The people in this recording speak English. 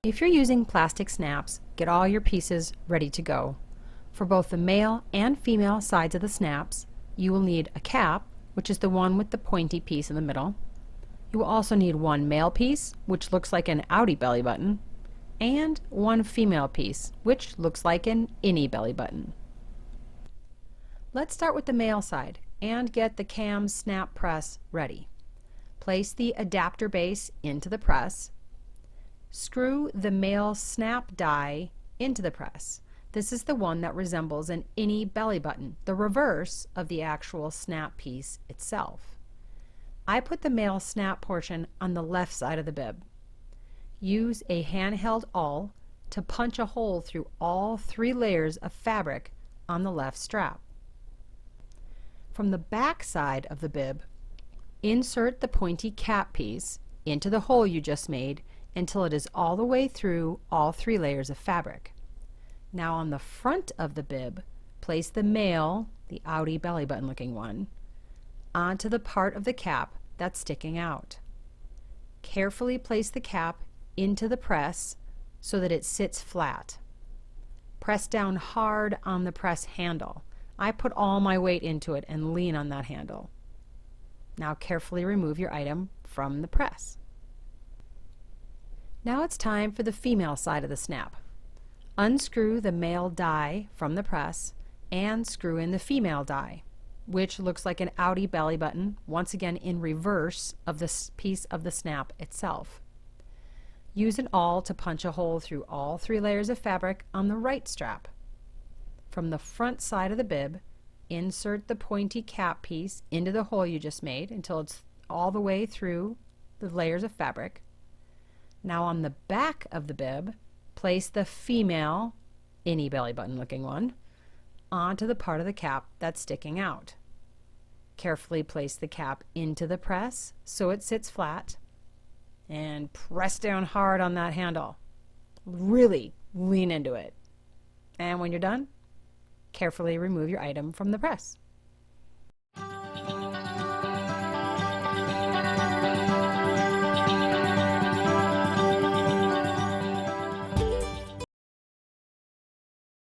If you're using plastic snaps, get all your pieces ready to go. For both the male and female sides of the snaps, you will need a cap, which is the one with the pointy piece in the middle. You will also need one male piece, which looks like an outie belly button, and one female piece, which looks like an innie belly button. Let's start with the male side and get the cam snap press ready. Place the adapter base into the press. Screw the male snap die into the press. This is the one that resembles an innie belly button, the reverse of the actual snap piece itself. I put the male snap portion on the left side of the bib. Use a handheld awl to punch a hole through all 3 layers of fabric on the left strap. From the back side of the bib, insert the pointy cap piece into the hole you just made until it is all the way through all 3 layers of fabric. Now on the front of the bib, place the male, the outie belly button looking one, onto the part of the cap that's sticking out. Carefully place the cap into the press so that it sits flat. Press down hard on the press handle. I put all my weight into it and lean on that handle. Now carefully remove your item from the press. Now it's time for the female side of the snap. Unscrew the male die from the press and screw in the female die, which looks like an outie belly button, once again in reverse of this piece of the snap itself. Use an awl to punch a hole through all 3 layers of fabric on the right strap. From the front side of the bib, insert the pointy cap piece into the hole you just made until it's all the way through the layers of fabric. Now on the back of the bib, place the female innie belly button looking one onto the part of the cap that's sticking out. Carefully place the cap into the press so it sits flat and press down hard on that handle. Really lean into it. And when you're done, carefully remove your item from the press.